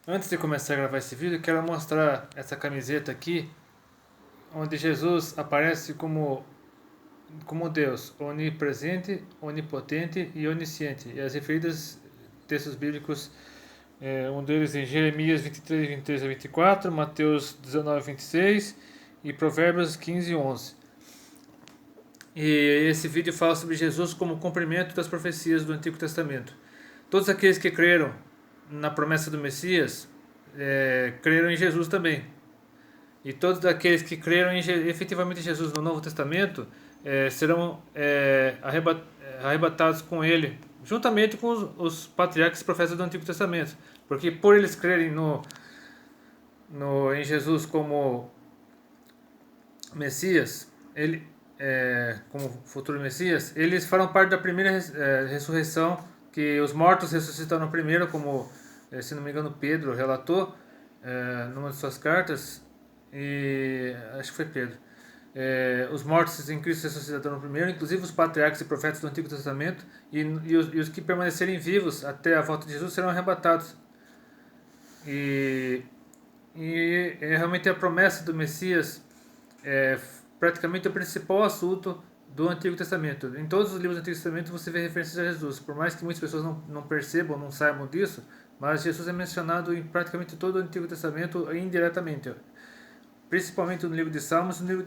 Antes de começar a gravar esse vídeo, eu quero mostrar essa camiseta aqui, onde Jesus aparece como Deus, onipresente, onipotente e onisciente. E as referidas textos bíblicos, um deles em Jeremias 23, 23 a 24, Mateus 19, 26 e Provérbios 15, 11. E esse vídeo fala sobre Jesus como cumprimento das profecias do Antigo Testamento. Todos aqueles que creram na promessa do Messias, creram em Jesus também. E todos aqueles que creram efetivamente em Jesus no Novo Testamento serão arrebatados com ele, juntamente com os patriarcas e profetas do Antigo Testamento. Porque por eles crerem em Jesus como Messias, como futuro Messias, eles farão parte da primeira ressurreição, que os mortos ressuscitaram primeiro, como, se não me engano, Pedro relatou numa de suas cartas, e acho que foi Pedro. Os mortos em Cristo ressuscitaram primeiro, inclusive os patriarcas e profetas do Antigo Testamento, e os que permanecerem vivos até a volta de Jesus serão arrebatados. E realmente a promessa do Messias é praticamente o principal assunto do Antigo Testamento. Em todos os livros do Antigo Testamento você vê referências a Jesus, por mais que muitas pessoas não percebam, não saibam disso, mas Jesus é mencionado em praticamente todo o Antigo Testamento indiretamente, principalmente no livro de Salmos e no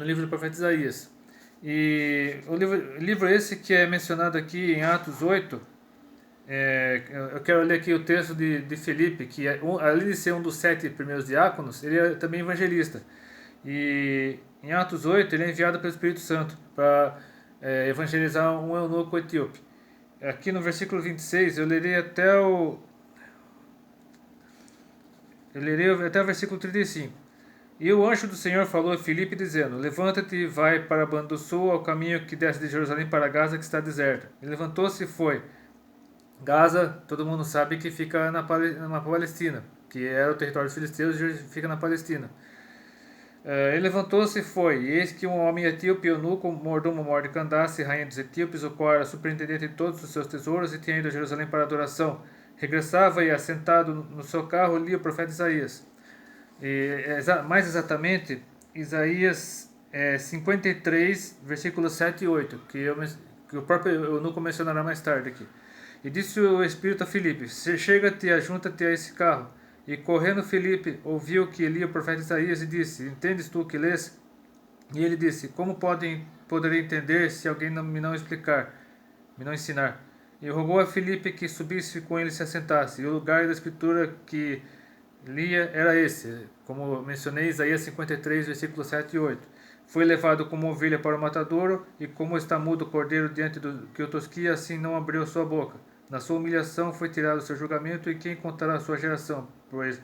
livro do profeta Isaías. E o livro esse que é mencionado aqui em Atos 8, eu quero ler aqui o texto de Filipe, que além de ser um dos 7 primeiros diáconos, ele é também evangelista. E em Atos 8 ele é enviado pelo Espírito Santo para evangelizar um eunuco etíope. Aqui no versículo 26 eu lerei até o versículo 35. E o anjo do Senhor falou a Filipe dizendo: Levanta-te e vai para a banda do sul, ao caminho que desce de Jerusalém para Gaza, que está deserta. Ele levantou-se e foi. Gaza, todo mundo sabe que fica na Palestina, que era o território dos filisteus e fica na Palestina. Ele levantou-se e foi, e eis que um homem etíope, eunuco, mordomo maior de Candace, rainha dos etíopes, o qual era superintendente de todos os seus tesouros e tinha ido a Jerusalém para adoração, regressava e, assentado no seu carro, lia o profeta Isaías. Mais exatamente, Isaías 53, versículos 7 e 8, que o próprio eunuco mencionará mais tarde aqui. E disse o Espírito a Filipe: Chega-te e ajunta-te a esse carro. E correndo Filipe ouviu que lia o profeta Isaías e disse: Entendes tu o que lês? E ele disse: Como poderei entender se alguém me não explicar, me não ensinar? E rogou a Filipe que subisse com ele e se assentasse. E o lugar da escritura que lia era esse, como mencionei, Isaías 53, versículos 7 e 8. Foi levado como ovelha para o matadouro, e como está mudo o cordeiro diante do que o tosquia, assim não abriu sua boca. Na sua humilhação foi tirado o seu julgamento, e quem contará a sua geração?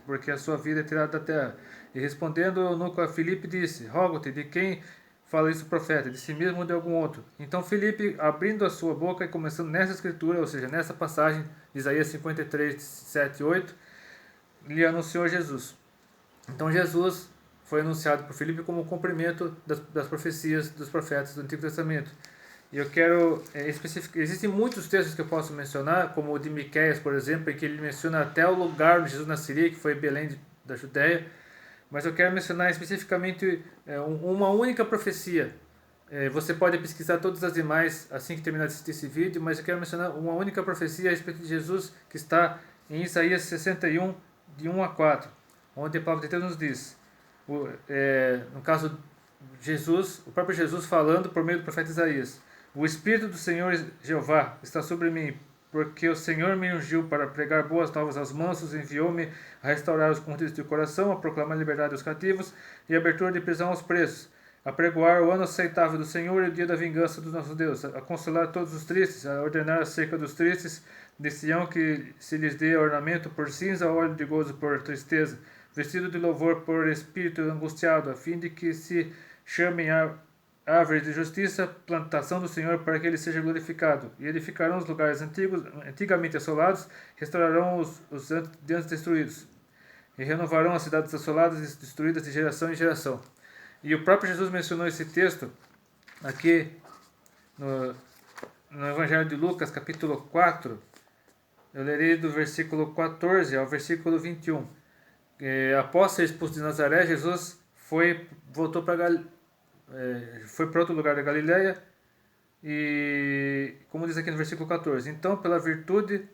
Porque a sua vida é tirada da terra. E respondendo o eunuco a Filipe disse: Rogo-te, de quem fala isso o profeta? De si mesmo ou de algum outro? Então Filipe, abrindo a sua boca e começando nessa escritura, ou seja, nessa passagem de Isaías 53, 7 e 8, lhe anunciou Jesus. Então Jesus foi anunciado por Filipe como o cumprimento das profecias dos profetas do Antigo Testamento. E eu quero especificar, existem muitos textos que eu posso mencionar, como o de Miqueias, por exemplo, em que ele menciona até o lugar onde Jesus nasceria, que foi Belém da Judéia, mas eu quero mencionar especificamente uma única profecia. Você pode pesquisar todas as demais assim que terminar de assistir esse vídeo, mas eu quero mencionar uma única profecia a respeito de Jesus que está em Isaías 61, de 1 a 4, onde a palavra de Deus nos diz, no caso Jesus, o próprio Jesus falando por meio do profeta Isaías: O Espírito do Senhor Jeová está sobre mim, porque o Senhor me ungiu para pregar boas novas aos mansos, enviou-me a restaurar os contritos de coração, a proclamar liberdade aos cativos e abertura de prisão aos presos, a pregoar o ano aceitável do Senhor e o dia da vingança do nosso Deus, a consolar todos os tristes, a ordenar acerca dos tristes de Sião que se lhes dê ornamento por cinza, óleo de gozo por tristeza, vestido de louvor por espírito angustiado, a fim de que se chamem a árvore de justiça, plantação do Senhor, para que ele seja glorificado. E edificarão os lugares antigamente assolados, restaurarão os antes destruídos, e renovarão as cidades assoladas e destruídas de geração em geração. E o próprio Jesus mencionou esse texto aqui no Evangelho de Lucas, capítulo 4, Eu lerei do versículo 14 ao versículo 21. Após ser expulso de Nazaré, Jesus voltou foi para outro lugar da Galileia e, como diz aqui no versículo 14, então pela virtude,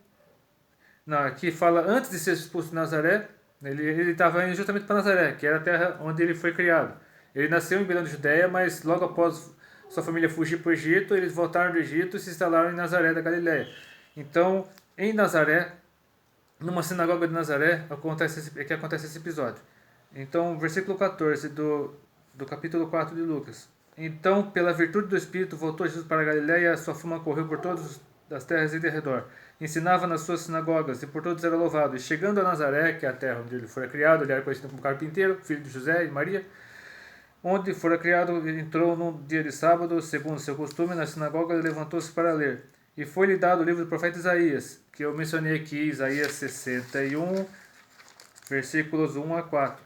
não, aqui fala antes de ser expulso de Nazaré, ele estava indo justamente para Nazaré, que era a terra onde ele foi criado. Ele nasceu em Belém da Judéia, mas logo após sua família fugir para o Egito, eles voltaram do Egito e se instalaram em Nazaré da Galileia. Então, em Nazaré, numa sinagoga de Nazaré, acontece esse episódio. Então, versículo 14 do capítulo 4 de Lucas. Então, pela virtude do Espírito, voltou Jesus para a Galileia, e a sua fama correu por todas as terras e de redor. Ensinava nas suas sinagogas, e por todos era louvado. E chegando a Nazaré, que é a terra onde ele foi criado, ele era conhecido como carpinteiro, filho de José e Maria, onde fora criado, ele entrou num dia de sábado, segundo seu costume, na sinagoga, e levantou-se para ler. E foi-lhe dado o livro do profeta Isaías, que eu mencionei aqui, Isaías 61, versículos 1 a 4.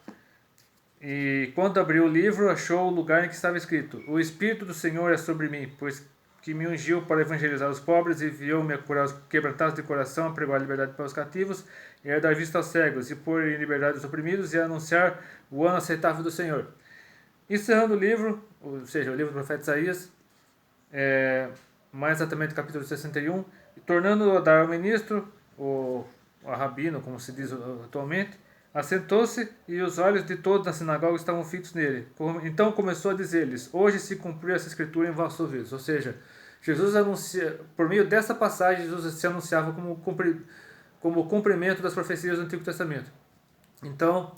E quando abriu o livro, achou o lugar em que estava escrito: O Espírito do Senhor é sobre mim, pois que me ungiu para evangelizar os pobres, e enviou-me a curar os quebrantados de coração, a pregar a liberdade para os cativos, e a dar vista aos cegos, e pôr em liberdade os oprimidos, e a anunciar o ano aceitável do Senhor. Encerrando o livro, ou seja, o livro do profeta Isaías, mais exatamente o capítulo 61, tornando-o a dar ao ministro, ou a rabino, como se diz atualmente, assentou-se e os olhos de todos na sinagoga estavam fitos nele. Então começou a dizer-lhes: Hoje se cumpriu essa escritura em vossos ouvidos. Ou seja, Jesus anuncia, por meio dessa passagem, Jesus se anunciava como cumprimento das profecias do Antigo Testamento. Então,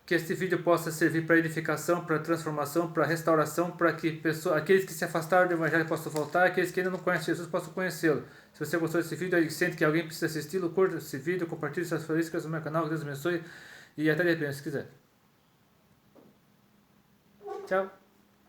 que este vídeo possa servir para edificação, para transformação, para restauração, para que aqueles que se afastaram do Evangelho possam voltar, aqueles que ainda não conhecem Jesus possam conhecê-lo. Se você gostou desse vídeo e sente que alguém precisa assisti-lo, curta esse vídeo, compartilhe suas faíscas no meu canal, que Deus abençoe e até de repente, se quiser. Tchau!